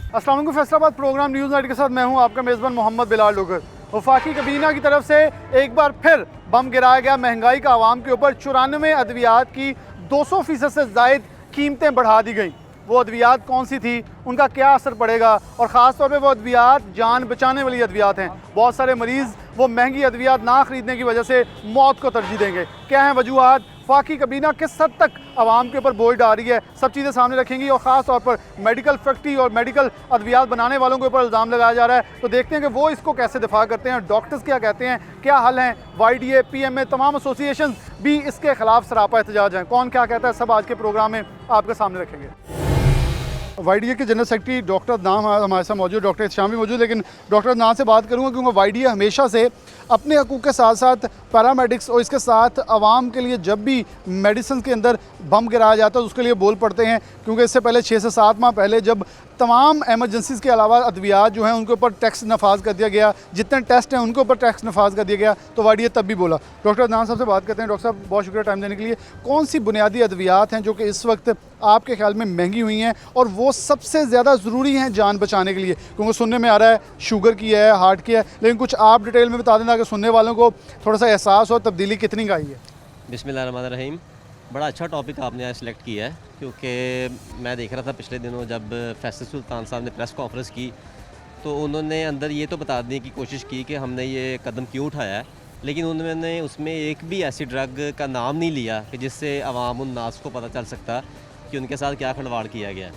अस्सलाम वालेकुम। Faisalabad programme news night के साथ मैं हूं आपका मेज़बान मोहम्मद बिलाल लोगर। वफाकी कबीना की तरफ से एक बार फिर बम गिराया गया। महंगाई का आवाम के ऊपर 94 अद्वियात की 200% से ज़ायद कीमतें बढ़ा दी गई। वो अद्वियात कौन सी थी, उनका क्या असर पड़ेगा, और ख़ास तौर पे वो अद्वियात जान बचाने वाली अद्वियात हैं। बहुत सारे मरीज़ वो महंगी अद्वियात ना ख़रीदने की वजह से मौत को तरजीह देंगे। क्या हैं वजूहात, वफाकी कबीना किस हद तक आवाम के ऊपर बोझ डाल रही है, सब चीज़ें सामने रखेंगी। और ख़ास तौर पर मेडिकल फैक्ट्री और मेडिकल अद्वियात बनाने वालों के ऊपर इल्ज़ाम लगाया जा रहा है, तो देखते हैं कि वो इसको कैसे दिफा करते हैं, डॉक्टर्स क्या कहते हैं, क्या हल हैं। YDA, PMA तमाम एसोसिएशन भी इसके ख़िलाफ़ सरापा एहतजाज हैं। कौन क्या कहता है, सब आज के प्रोग्राम में आपके सामने रखेंगे। YDA के जनरल सेक्रेटरी डॉक्टर अदनान हमारे साथ मौजूद, डॉक्टर इत्शाम भी मौजूद, लेकिन डॉक्टर अदनान से बात करूँगा क्योंकि YDA हमेशा से अपने हकूक़ के साथ साथ पैरामेडिक्स और इसके साथ आवाम के लिए जब भी मेडिसिन के अंदर बम गिराया जाता है तो उसके लिए बोल पड़ते हैं। क्योंकि इससे पहले 6 से 7 माह पहले जब तमाम एमरजेंसीज़ के अलावा अद्वियात जो हैं उनके ऊपर टैक्स नफाज कर दिया गया, जितने टेस्ट हैं उनके ऊपर टैक्स नफाज कर दिया गया, तो YDA तब भी बोला। डॉक्टर अदनान साहब से बात करते हैं। डॉक्टर साहब, बहुत शुक्रिया टाइम देने के लिए। कौन सी बुनियादी अद्वियात हैं जो कि इस वक्त आपके ख्याल में महंगी हुई हैं और वो सबसे ज़्यादा ज़रूरी हैं जान बचाने के लिए? क्योंकि सुनने में आ रहा है शुगर की है, हार्ट की है, लेकिन कुछ आप डिटेल में बता दें ताकि सुनने वालों को थोड़ा सा एहसास हो तब्दीली कितनी का आई है। बिस्मिल्लाहिर्रहमानिर्रहीम। बड़ा अच्छा टॉपिक आपने आज सिलेक्ट किया है, क्योंकि मैं देख रहा था पिछले दिनों जब फैसल सुल्तान साहब ने प्रेस कॉन्फ्रेंस की तो उन्होंने अंदर ये तो बता देने की कोशिश की कि हमने ये कदम क्यों उठाया है, लेकिन उन्होंने उसमें एक भी ऐसी ड्रग का नाम नहीं लिया कि जिससे अवाम उन्नास को पता चल सकता कि उनके साथ क्या खिलवाड़ किया गया।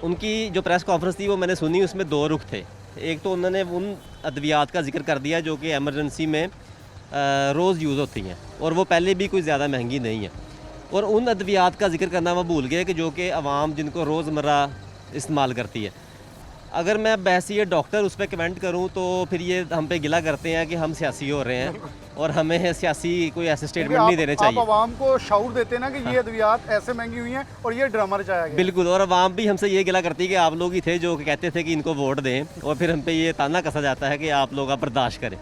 उनकी जो प्रेस कॉन्फ्रेंस थी वो मैंने सुनी, उसमें 2 रुख थे। एक तो उन्होंने उन अद्वियात का जिक्र कर दिया जो कि एमरजेंसी में रोज़ यूज़ होती हैं और वो पहले भी कोई ज़्यादा महंगी नहीं है, और उन अद्वियात का जिक्र करना वो भूल गए कि जो कि आवाम जिनको रोज़मर्रा इस्तेमाल करती है। अगर मैं बहसीत डॉक्टर उस पर कमेंट करूं तो फिर ये हम पे गिला करते हैं कि हम सियासी हो रहे हैं और हमें सियासी कोई ऐसे स्टेटमेंट नहीं देने चाहिए। आप आवाम को शऊर देते हैं ना कि ये अद्वियात ऐसे महंगी हुई हैं और ये ड्रामा रचाया गया। बिल्कुल, और आवाम भी हमसे ये गिला करती है कि आप लोग ही थे जो कहते थे कि इनको वोट दें, और फिर हम पे ये ताना कसा जाता है कि आप लोग बर्दाश्त करें।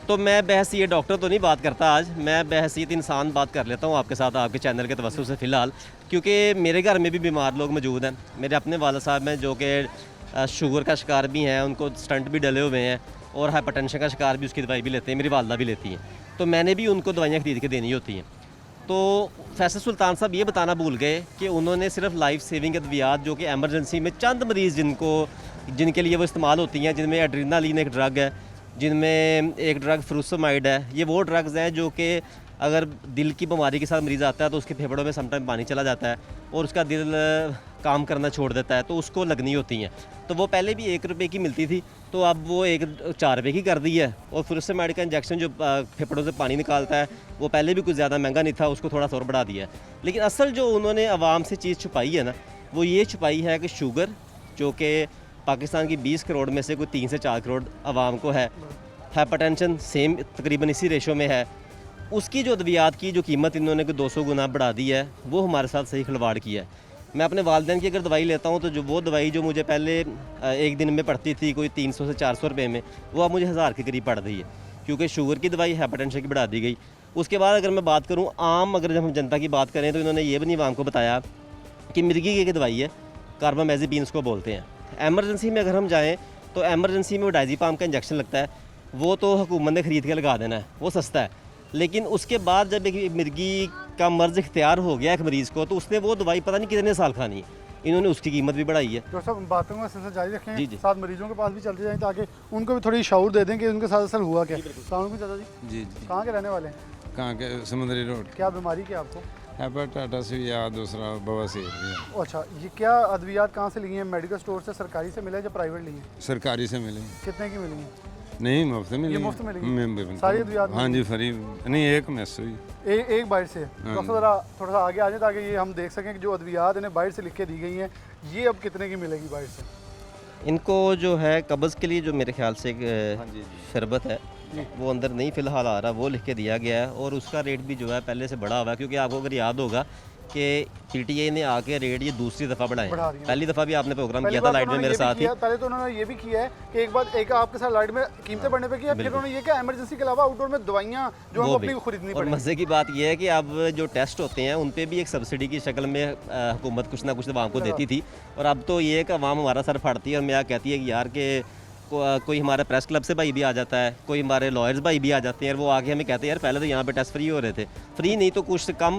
तो मैं बहसीत डॉक्टर तो नहीं बात करता आज, मैं बहसीत इंसान बात कर लेता हूँ आपके साथ, आपके चैनल के तवज्जुह से फ़िलहाल, क्योंकि मेरे घर में भी बीमार लोग मौजूद हैं। मेरे अपने वाला साहब हैं जो कि शुगर का शिकार भी हैं, उनको स्टंट भी डले हुए हैं, और हाइपरटेंशन का शिकार भी, उसकी दवाई भी लेते हैं, मेरी वालदा भी लेती हैं, तो मैंने भी उनको दवाइयाँ ख़रीद के देनी होती हैं। तो फैसल सुल्तान साहब ये बताना भूल गए कि उन्होंने सिर्फ लाइफ सेविंग अद्वियात जो कि एमरजेंसी में चंद मरीज़ जिनके लिए वो इस्तेमाल होती हैं, जिनमें एड्रेनालिन एक ड्रग है, जिनमें एक ड्रग फ्रूसोमाइड है, ये वो ड्रग्स हैं जो कि अगर दिल की बीमारी के साथ मरीज़ आता है तो उसके फेफड़ों में समटाइम पानी चला जाता है और उसका दिल काम करना छोड़ देता है, तो उसको लगनी होती हैं। तो वो पहले भी 1 रुपये की मिलती थी, तो अब वो 4 रुपये की कर दी है। और फ्रूसोमाइड का इंजेक्शन जो फेफड़ों से पानी निकालता है वो पहले भी कुछ ज़्यादा महंगा नहीं था, उसको थोड़ा सा और बढ़ा दिया है। लेकिन असल जो उन्होंने आवाम से चीज़ छुपाई है ना, वो ये छुपाई है कि शुगर जो कि पाकिस्तान की 20 करोड़ में से कोई 3 से 4 करोड़ आवाम को है, हाइपरटेंशन सेम तकरीबन इसी रेशो में है, उसकी जो अद्वियात की जो कीमत इन्होंने 200 गुना बढ़ा दी है, वो हमारे साथ सही खिलवाड़ किया है। मैं अपने वालिदैन की अगर दवाई लेता हूँ तो जो वो दवाई जो मुझे पहले एक दिन में पड़ती थी कोई 300 से 400 रुपये में, वो अब मुझे 1000 के करीब पड़ रही है, क्योंकि शुगर की दवाई हाइपरटेंशन की बढ़ा दी गई। उसके बाद अगर मैं बात करूँ आम, अगर जब हम जनता की बात करें तो इन्होंने ये भी नहीं आवाम को बताया कि मिर्गी की दवाई है, कार्बामेज़ेपिन उसको बोलते हैं। एमरजेंसी में अगर हम जाएँ तो एमरजेंसी में वो डायज़ेपाम का इंजेक्शन लगता है, वो तो हुकूमत ने ख़रीद के लगा देना है, वो सस्ता है। लेकिन उसके बाद जब एक मिर्गी का मर्ज़ इख्तियार हो गया एक मरीज़ को, तो उसने वो दवाई पता नहीं कितने साल खानी है, इन्होंने उसकी कीमत भी बढ़ाई है। डॉक्टर साहब, बातों का सिलसिला जारी रखें, जी जी, साथ मरीजों के पास भी चलते जाएं ताकि उनको भी थोड़ी शऊर दे दें कि उनके साथ असल हुआ क्या। अस्सलाम वालेकुम चाचा जी। जी जी, कहाँ के रहने वाले हैं? कहाँ के? समुद्री रोड। क्या बीमारी क्या आपको? हेपेटाइटिस या दूसरा बवासीर। अच्छा, ये क्या अद्वियात कहाँ से ली हैं? मेडिकल स्टोर से सरकारी से मिले या प्राइवेट ली हैं? सरकारी से मिले। कितने की मिली हैं? नहीं, मुफ्त मिली। ये मुफ्त मिलेगी सारी अद्वियात? हाँ जी, फ्री नहीं, एक मिस हुई, एक बाइट से। डॉक्टर ज़रा थोड़ा सा आगे आ जाए ताकि ये हम देख सकें कि जो अद्वियात इन्हें बाइट से लिख के दी गई हैं ये अब कितने की मिलेगी बाइट से? इनको जो है कब्ज़ के लिए जो मेरे ख्याल से शरबत है वो अंदर नहीं फ़िलहाल आ रहा, वो लिख के दिया गया है, और उसका रेट भी जो है पहले से बढ़ा हुआ है, क्योंकि आपको अगर याद होगा कि पीटीआई ने आके रेट ये दूसरी दफ़ा बढ़ाए। बढ़ा रही है। पहली दफ़ा भी आपने प्रोग्राम पहली किया था बात लाइट में उन्होंने मेरे ये भी साथ ही। किया, पहले तो उन्होंने ये भी किया है कि एक आपके साथ लाइट में कीमतें बढ़ने पे किया, फिर उन्होंने ये किया इमरजेंसी के अलावा आउटडोर में दवाइयाँ जो हमको वो अपनी भी। खरीदनी और पड़ेगी। मज़े की बात यह है कि अब जो टेस्ट होते हैं उन पे भी एक सब्सिडी की शक्ल में हुकूमत कुछ ना कुछ आवाम को देती थी, और अब तो ये है कि आवाम हमारा सर फाड़ती है और मैं कहती है कि यार कि कोई हमारे प्रेस क्लब से भाई भी आ जाता है, कोई हमारे लॉयर्स भाई भी आ जाते हैं, और वो आके हमें कहते हैं यार पहले तो यहाँ पे टेस्ट फ्री हो रहे थे, फ्री नहीं तो कुछ कम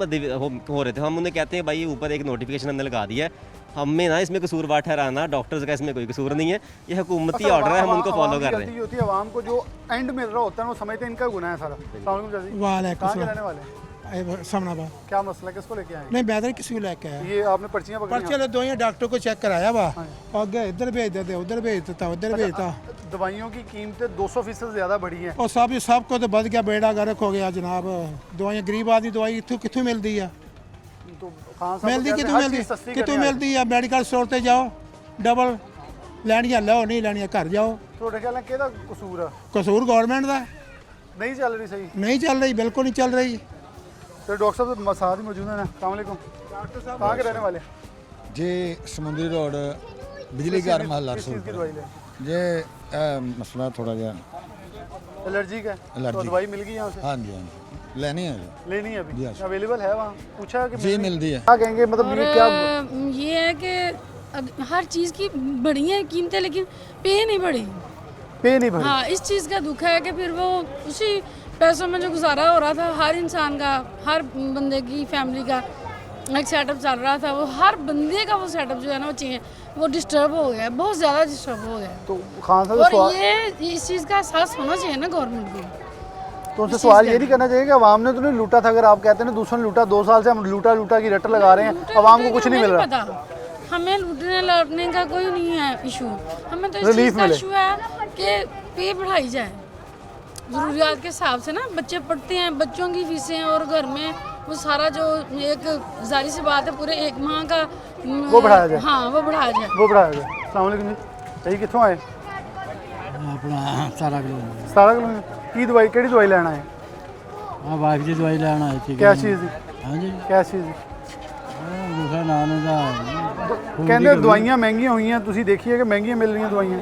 हो रहे थे। हम उन्हें कहते हैं भाई ऊपर एक नोटिफिकेशन हमने लगा दिया है, हमें ना इसमें कसूरवार ठहराना, डॉक्टर्स का इसमें कोई कसूर नहीं है, ये हुकूमती ऑर्डर है, हम उनको फॉलो कर रहे हैं। होती है आवाम को जो एंड मिल रहा होता है वो समझते हैं इनका गुनाह है सारा। अस्सलाम वालेकुम चाची। वालेकुम कहाँ के सलाम। रहने वाले हैं? सामनाबाद। क्या मसला, किसको लेके आए हैं? नहीं बेहतर किसी को लेके आया ये आपने पर्चियाँ पकड़ी पर चलो दवाइयाँ डॉक्टर को चेक कराया वा और गए इधर भेज देते उधर भेज देता उधर भेजता हैं? दवाइयों की कीमतें 200% ज़्यादा बढ़ी हैं। और सब को तो बद गया बेड़ा गर्क हो गया जनाब। दवाइयाँ गरीब आदमी दवाई कितों मिलती है, तो खान साहब मिलती को कहते कितों हैं, हर मिलती चीज़ सस्ती कितों करनी है। मिलती है। मेडिकल स्टोर ते जाओ डबल लैनियाँ लो, नहीं लैनियाँ घर जाओ। ਤੁਹਾਡੇ ਖਿਆਲ ਨਾਲ ਕਿਹਦਾ ਕਸੂਰ ਆ? कसूर गौरमेंट का नहीं चल रही सही। नहीं चल रही, बिल्कुल नहीं चल रही। तो डॉक्टर साहब तो साथ ही मौजूद हैं। अस्सलाम वालेकुम। कहाँ के रहने वाले? जे समुद्री रोड बिजली घर महल किस चीज़ की दवाई ले? जे मसला थोड़ा जहा एलर्जी का है? तो एलर्जी। दवाई मिल गई यहाँ से? हाँ जी हाँ जी लेनी है जी। लेनी है अभी? Yes। अवेलेबल है वहाँ? पूछा कि जी मिलती है। क्या कहेंगे, मतलब ये क्या? ये है कि अब हर चीज़ की बढ़ी हैं कीमतें, लेकिन पे नहीं बढ़ी। पे नहीं भरी। हाँ, इस चीज़ का दुख है कि फिर वो उसी पैसों में जो गुजारा हो रहा था हर इंसान का, हर बंदे की फैमिली का एक सेटअप चल रहा था, वो हर बंदे का वो सेटअप जो है ना वो चाहिए, वो डिस्टर्ब हो गया, बहुत ज़्यादा डिस्टर्ब हो गया। तो खान साहब और सवाल, ये इस चीज़ का एहसास होना चाहिए ना गवर्नमेंट को। तो उनसे सवाल ये नहीं करना चाहिए कि आवाम ने तो नहीं लूटा था? अगर आप कहते हैं ना दूसरों ने लूटा, 2 साल से हम लूटा की रट लगा रहे हैं, आवाम को कुछ नहीं मिल रहा। पता हमें लूटने लौटने का कोई नहीं है इशू, हमें तो इस रिलीफ चीज़ का मिले। इशू है कि पे बढ़ाई जाए ज़रूरियात के हिसाब से ना। बच्चे पढ़ते हैं, बच्चों की फीसें और घर में वो सारा जो एक जारी सी बात है पूरे 1 माह का वो बढ़ाया जाए। हाँ, वो बढ़ाया जाए। वो बढ़ाया गया। अस्सलाम वालेकुम जी। यही कितों आए? अपना सारा किलो 17 किलो की दवाई, केड़ी दवाई लेना है? हाँ वाइफ की दवाई लेना आई थी। क्या चीज़ दी? हाँ जी क्या चीज़ दी? दूसरा नाम है ਕਹਿੰਦੇ ਦਵਾਈਆਂ ਮਹਿੰਗੀਆਂ ਹੋਈਆਂ, ਤੁਸੀਂ ਦੇਖੀਏ ਕਿ ਮਹਿੰਗੀਆਂ ਮਿਲ ਰਹੀਆਂ ਦਵਾਈਆਂ।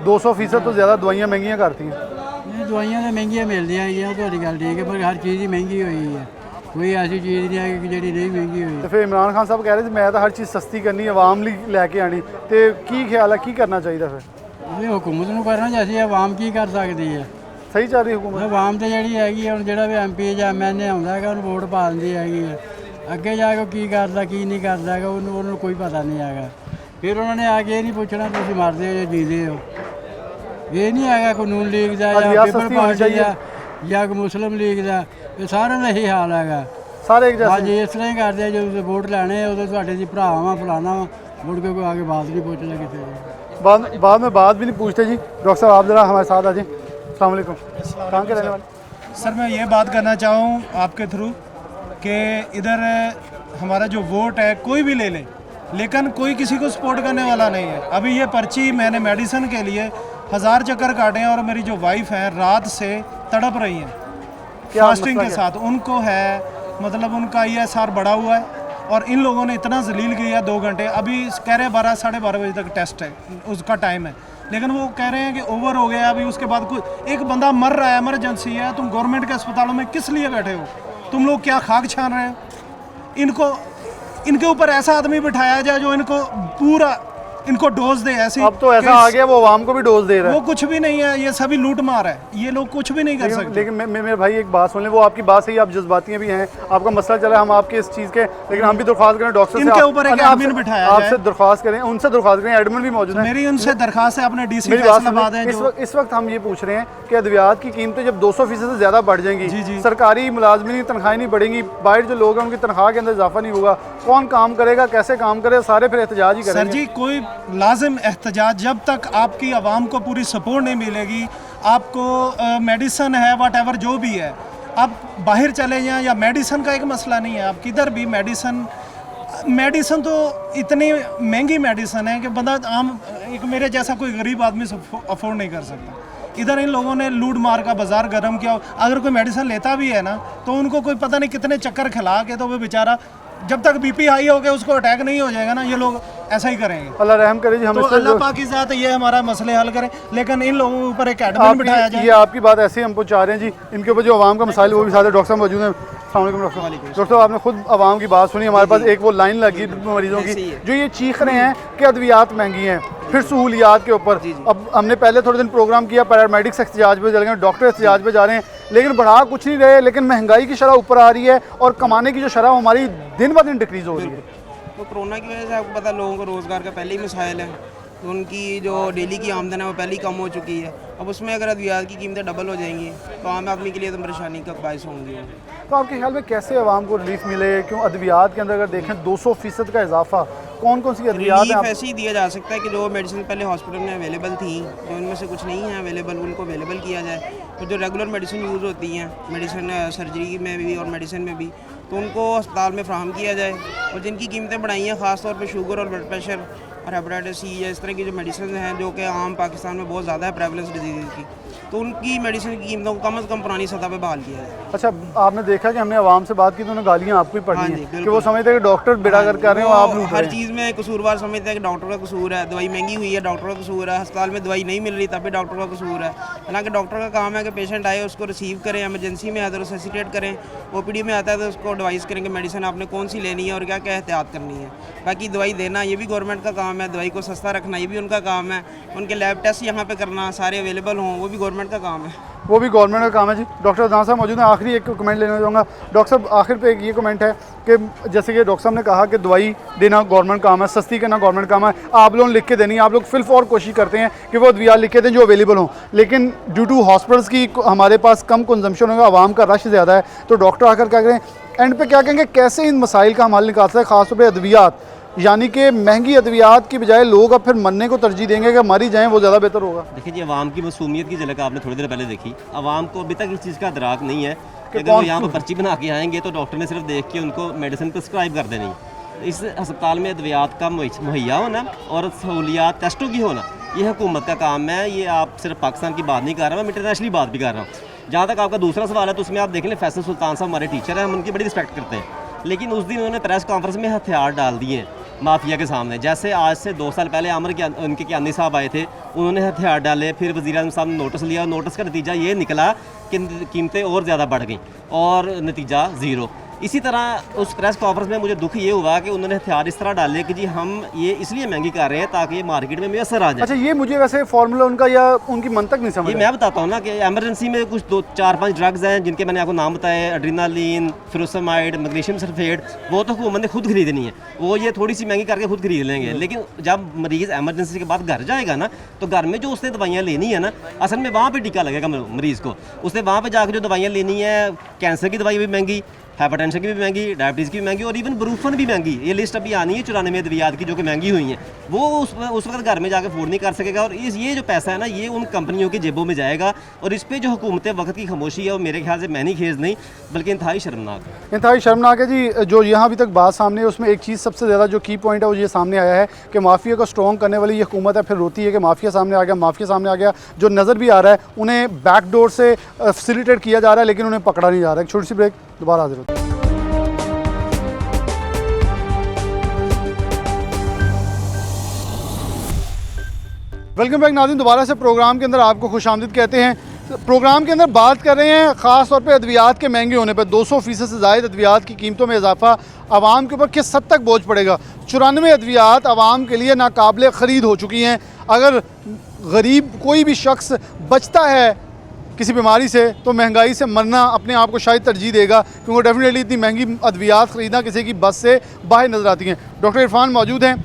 200% ਤੋਂ ਜ਼ਿਆਦਾ ਦਵਾਈਆਂ ਮਹਿੰਗੀਆਂ ਕਰਤੀਆਂ। ਇਹ ਦਵਾਈਆਂ ਤਾਂ ਮਹਿੰਗੀਆਂ ਮਿਲਦੀਆਂ ਹੈਗੀਆਂ, ਤੁਹਾਡੀ ਗੱਲ ਠੀਕ ਹੈ, ਪਰ ਹਰ ਚੀਜ਼ ਹੀ ਮਹਿੰਗੀ ਹੋਈ ਹੈ, ਕੋਈ ਐਸੀ ਚੀਜ਼ ਨਹੀਂ ਹੈ ਕਿ ਜਿਹੜੀ ਨਹੀਂ ਮਹਿੰਗੀ ਹੋਈ। ਤੇ ਫਿਰ ਇਮਰਾਨ ਖਾਨ ਸਾਹਿਬ ਕਹਿ ਰਹੇ ਸੀ ਮੈਂ ਤਾਂ ਹਰ ਚੀਜ਼ ਸਸਤੀ ਕਰਨੀ, ਆਵਾਮ ਲਈ ਲੈ ਕੇ ਆਣੀ, ਤੇ ਕੀ ਖਿਆਲ ਹੈ, ਕੀ ਕਰਨਾ ਚਾਹੀਦਾ ਫਿਰ? ਇਹ ਹੁਕੂਮਤ ਨੂੰ ਕਰਨਾ ਚਾਹੀਦਾ, ਆਵਾਮ ਕੀ ਕਰ ਸਕਦੀ ਹੈ? ਸਹੀ ਚੱਲ ਰਹੀ ਹੁਕੂਮਤ? ਆਵਾਮ ਤੇ ਜਿਹੜੀ ਹੈਗੀ ਹੈ, ਹੁਣ ਜਿਹੜਾ ਵੀ ਐਮਪੀ ਜਾਂ ਐਮਐਲਏ ਆਉਂਦਾ ਹੈਗਾ ਉਹਨੂੰ ਵੋਟ ਪਾ ਦਿੰਦੀ ਹੈਗੀ ਹੈ, ਅੱਗੇ ਜਾ ਕੇ ਕੀ ਕਰਦਾ ਕੀ ਨਹੀਂ ਕਰਦਾ ਹੈਗਾ ਉਹਨੂੰ ਕੋਈ ਪਤਾ ਨਹੀਂ ਹੈਗਾ। ਫਿਰ ਉਹਨਾਂ ਨੇ ਆ ਕੇ ਇਹ ਨਹੀਂ ਪੁੱਛਣਾ ਤੁਸੀਂ ਮਰਦੇ ਹੋ ਜਾਂ ਜੀਂਦੇ ਹੋ। ਇਹ ਨਹੀਂ ਹੈਗਾ ਕਾਨੂੰਨ ਲੀਗ ਦਾ ਜਾਂ ਰਿਆਸਤ ਪੀਪਲ ਸਸਤੀ ਹੋਣੀ ਪਾਰਟੀ ਚਾਹੀਏ। ਦਾ ਜਾਂ ਕੋਈ ਮੁਸਲਿਮ ਲੀਗ ਦਾ, ਇਹ ਸਾਰਿਆਂ ਦਾ ਇਹੀ ਹਾਲ ਹੈਗਾ। ਸਾਰੇ ਇੱਕ ਅੱਜ ਜੈਸੇ। ਇਸ ਤਰ੍ਹਾਂ ਹੀ ਕਰਦੇ ਆ, ਜਦੋਂ ਵੋਟ ਲੈਣੇ ਉਦੋਂ ਤੁਹਾਡੇ ਦੀ ਭਰਾਵਾਂ ਫਲਾਣਾ ਵਾ, ਮੁੜ ਕੇ ਕੋਈ ਆ ਕੇ ਬਾਤ ਨਹੀਂ ਪੁੱਛਦਾ ਕਿਸੇ ਦੀ। बाद में बात भी नहीं पूछते जी। डॉक्टर साहब आप ज़रा हमारे साथ आ जाए। अस्सलाम वालेकुम। कहाँ के रहने वाले? सर मैं ये बात करना चाहूँ आपके थ्रू कि इधर हमारा जो वोट है कोई भी ले ले, लेकिन कोई किसी को सपोर्ट करने वाला नहीं है। अभी ये पर्ची मैंने मेडिसिन के लिए 1000 चक्कर काटे हैं और मेरी जो वाइफ है रात से तड़प रही हैं फास्टिंग के साथ। उनको है मतलब उनका ESR बढ़ा हुआ है और इन लोगों ने इतना जलील किया 2 घंटे। अभी कह रहे हैं 12 साढ़े 12 बजे तक टेस्ट है, उसका टाइम है, लेकिन वो कह रहे हैं कि ओवर हो गया। अभी उसके बाद कुछ एक बंदा मर रहा है, इमरजेंसी है, तुम गवर्नमेंट के अस्पतालों में किस लिए बैठे हो? तुम लोग क्या खाक छान रहे हो? इनको इनके ऊपर ऐसा आदमी बिठाया जाए जो इनको पूरा इनको डोज दे ऐसी। अब तो ऐसा आ गया वो आवाम को भी डोज दे रहा है। वो कुछ भी नहीं है, ये सभी लूट मार है, ये लोग कुछ भी नहीं कर सकते। लेकिन मेरे भाई एक बात सुन लें, वो आपकी बात सही, आप जज्बाती भी हैं, आपका मसला चला है, हम आपके इस चीज़ के, लेकिन हम भी दरख्वास्त करें डॉक्टर से इनके ऊपर एक एडमिन बिठाया आपसे जाए। दरख्वास्त करें, उनसे दरख्वास्त करें, एडमिन भी मौजूद है। मेरी उनसे दरखास्त है, अपने DC मेरी बात फैसलाबाद है सुनिए, जो इस वक्त हम ये पूछ रहे हैं कि अद्वियात की कीमतें जब 200% से ज़्यादा बढ़ जाएंगी, जी, जी। सरकारी मुलाजमिन की तनख्वाहें नहीं बढ़ेंगी, बाहर जो लोग हैं उनकी तनख्वाह के अंदर इजाफा नहीं होगा, कौन काम करेगा, कैसे काम करे? सारे फिर एहतजाज ही सर करेंगे। जी कोई लाजिम एहतजाज, जब तक आपकी आवाम को पूरी सपोर्ट नहीं मिलेगी, आपको मेडिसिन है वट जो भी है, आप बाहर चले जाएं, या मेडिसिन का एक मसला नहीं है, आप किधर भी मेडिसिन तो इतनी महंगी मेडिसिन है कि बंदा आम एक मेरे जैसा कोई गरीब आदमी अफोर्ड नहीं कर सकता। इधर इन लोगों ने लूट मार का बाजार गर्म किया। अगर कोई मेडिसिन लेता भी है ना तो उनको कोई पता नहीं कितने चक्कर खिला के तो वो बेचारा जब तक बीपी हाई हो गया उसको अटैक नहीं हो जाएगा ना, ये लोग ऐसा ही करेंगे। अल्लाह रहम करे जी, हम तो इससे अल्लाह जो- पाक की ज़ात ये हमारा मसले हल करें, लेकिन इन लोगों के ऊपर एक एडमिन आप बिठाया ये जाए। आपकी बात ऐसे ही हम पहुँचा रहे हैं जी, इनके ऊपर जो आवाम का मसाइल वो भी साथ है। डॉक्टर साहब मौजूद हैं। अस्सलाम वालेकुम डॉक्टर साहब। डॉक्टर साहब, आपने खुद आवाम की बात सुनी, हमारे पास एक वो लाइन लगी मरीजों की जो ये चीख रहे हैं कि अद्वियात महंगी हैं, फिर सहूलियात के ऊपर। अब हमने पहले थोड़े दिन प्रोग्राम किया, पैरामेडिक्स एहतजाज पे चल गए, डॉक्टर एहतजाज पे जा रहे हैं, लेकिन बढ़ा कुछ नहीं रहे, लेकिन महंगाई की शरह ऊपर आ रही है और कमाने की जो शरह हमारी दिन ब दिन डिक्रीज हो रही है। तो कोरोना की वजह से आपको पता है लोगों को रोज़गार का पहले ही मसाइल है, तो उनकी जो डेली की आमदन है वो पहले ही कम हो चुकी है। अब उसमें अगर अद्वियात की कीमतें डबल हो जाएंगी तो आम आदमी के लिए तो परेशानी का बायस होंगी। तो आपके ख्याल में कैसे आवाम को रिलीफ मिले? क्यों अद्वियात के अंदर अगर देखें 200% का इजाफा, कौन कौन सी अद्वियात रिलीफ हैं? ऐसे ही दिया जा सकता है कि जो मेडिसिन पहले हॉस्पिटल में अवेलेबल थी, जो उनमें से कुछ नहीं है अवेलेबल, उनको अवेलेबल किया जाए। तो जो रेगुलर मेडिसिन यूज़ होती हैं, मेडिसिन सर्जरी में भी और मेडिसिन में भी, तो उनको अस्पताल में फ्राहम किया जाए। और जिनकी कीमतें बढ़ाई हैं, ख़ासतौर पर शुगर और ब्लड प्रेशर और हेपेटाइटिस सी या इस तरह की जो मेडिसिन हैं जो कि आम पाकिस्तान में बहुत ज़्यादा है प्रेवलेंस डिजीज़ की, तो उनकी मेडिसिन की कीमतों को कम से कम पुरानी सतह पे बहाल किया जाए। अच्छा, आपने देखा कि हमने आवाम से बात की तो उन्होंने गालियाँ आपको ही पड़ी हाँ हैं जी, कि बिल्कुल। वो समझते हैं कि डॉक्टर बेड़ा कर रहे हो, आप लूट रहे हर हैं। चीज़ में कसूरवार समझते हैं कि डॉक्टर का कसूर है, दवाई महंगी हुई है डॉक्टर का कसूर है, अस्पताल में दवाई नहीं मिल रही तब भी डॉक्टर का कसूर है। हालांकि डॉक्टर का काम है कि पेशेंट आए उसको रिसीव करें, एमरजेंसी में आए तो रेसिसिटेट करें, ओपीडी में आता है तो उसको एडवाइस करें कि मेडिसिन आपने कौन सी लेनी है और क्या क्या एहतियात करनी है। बाकी दवाई देना ये भी गवर्नमेंट का काम है, दवाई को सस्ता रखना ये भी उनका काम है, उनके लैब टेस्ट यहाँ पे करना सारे अवेलेबल हों वो भी गवर्नमेंट का काम है। वो भी गवर्नमेंट का काम है जी। डॉक्टर अदनान साहब मौजूद हैं, आखिरी एक कमेंट लेना चाहूँगा। डॉक्टर साहब, आखिर पे एक ये कमेंट है कि जैसे कि डॉक्टर साहब ने कहा कि दवाई देना गवर्नमेंट काम है, सस्ती करना गवर्नमेंट काम है, आप लोग लिख के देनी है, आप लोग फिलफौर कोशिश करते हैं कि वो अद्वियात लिख के दें जो अवेलेबल हों, लेकिन ड्यू टू हॉस्पिटल्स की हमारे पास कम कंजम्पशन होगा, आवाम का रश ज़्यादा है, तो डॉक्टर आकर क्या करें, एंड पे क्या कहेंगे, कैसे इन मसाइल का हम हल निकाल सकते हैं, खासतौर पर अद्वियात, यानी कि महंगी अद्वियात की बजाय लोग अब फिर मरने को तरजीह देंगे कि मरी जाएं, वो ज़्यादा बेहतर होगा। देखिए जी, आवाम की मासूमियत की झलक आपने थोड़ी देर पहले देखी। आवाम को अभी तक इस चीज़ का इदराक नहीं है कि अगर वो यहाँ पर पर्ची बना के आएंगे तो डॉक्टर ने सिर्फ देख के उनको मेडिसिन प्रिस्क्राइब कर देनी। इस अस्पताल में अद्वियात का मुहैया होना और सहूलियात टेस्टों की होना, ये हुकूमत का काम है। ये आप सिर्फ पाकिस्तान की बात नहीं कर रहा, मैं इंटरनेशनली बात भी कर रहा हूँ। जहाँ तक आपका दूसरा सवाल है तो उसमें आप देख लें, फैसल सुल्तान साहब हमारे टीचर हैं, हम उनकी बड़ी रिस्पेक्ट करते हैं, लेकिन उस दिन उन्होंने प्रेस कॉन्फ्रेंस में हथियार डाल दिए माफिया के सामने। जैसे आज से 2 साल पहले आमिर के उनके कियानी साहब आए थे, उन्होंने हथियार डाले, फिर वज़ीर-ए-आज़म साहब ने नोटिस लिया, और नोटिस का नतीजा ये निकला कि कीमतें और ज़्यादा बढ़ गई और नतीजा ज़ीरो। इसी तरह उस प्रेस कॉन्फ्रेंस में मुझे दुख ये हुआ कि उन्होंने हथियार इस तरह डाले कि जी हम ये इसलिए महंगी कर रहे हैं ताकि ये मार्केट में मैसर आ जाए। अच्छा, ये मुझे वैसे फार्मूला उनका या उनकी मंतक नहीं समझ ये मैं बताता हूँ ना कि एमरजेंसी में कुछ 2-4-5 ड्रग्स हैं जिनके मैंने आपको नाम बताए, एड्रेनालिन, फ्यूरोसामाइड, मैग्नीशियम सल्फेट, वो तो हुकूमत ने खुद खरीदनी है, वो ये थोड़ी सी महंगी करके खुद खरीद लेंगे। लेकिन जब मरीज़ एमरजेंसी के बाद घर जाएगा ना, तो घर में जो उसने दवाइयाँ लेनी है ना, असल में वहाँ पर टीका लगेगा मरीज़ को। उसने वहाँ पर जाकर जो दवाइयाँ लेनी है, कैंसर की दवाई भी महंगी, हाइपरटेंशन की भी महंगी, डायबिटीज़ की भी महंगी, और इवन ब्रूफन भी महंगी। ये लिस्ट अभी आनी है 94 अद्वियात की जो कि महंगी हुई हैं, वो उस वक्त घर में जाकर अफोर्ड नहीं कर सकेगा। और ये जो पैसा है ना, ये उन कंपनियों की जेबों में जाएगा। और इस पर जो हुकूमत वक्त की खामोशी है वो मेरे ख्याल से मैनी खेज नहीं बल्कि इंतहाई शर्मनाक है। इंतहाई शर्मनाक है जी। जो यहाँ अभी तक बात सामने है उसमें एक चीज़ सबसे ज़्यादा जो की पॉइंट है वो ये सामने आया है कि माफिया को स्ट्रॉन्ग करने वाली ये हुकूमत है, फिर रोती है कि माफिया सामने आ गया, माफिया सामने आ गया। जो नज़र भी आ रहा है उन्हें बैकडोर से फैसिलिटेट किया जा रहा है, लेकिन उन्हें पकड़ा नहीं जा रहा है। एक छोटी सी ब्रेक, दोबारा हाजिर होते हैं। वेलकम बैक नाज़रीन, दोबारा से प्रोग्राम के अंदर आपको खुशामदीद कहते हैं। प्रोग्राम के अंदर बात कर रहे हैं ख़ास तौर पे अद्वियात के महंगे होने पर। 200% से ज़ायद अद्वियात की कीमतों में इजाफा आवाम के ऊपर किस हद तक बोझ पड़ेगा। 94 अद्वियात आवाम के लिए नाकाबिल ख़रीद हो चुकी हैं। अगर गरीब कोई भी शख्स बचता है किसी बीमारी से तो महंगाई से मरना अपने आप को शायद तरजीह देगा, क्योंकि डेफिनेटली इतनी महंगी अद्वियात ख़रीदना किसी की बस से बाहर नज़र आती हैं। डॉक्टर इरफान मौजूद हैं,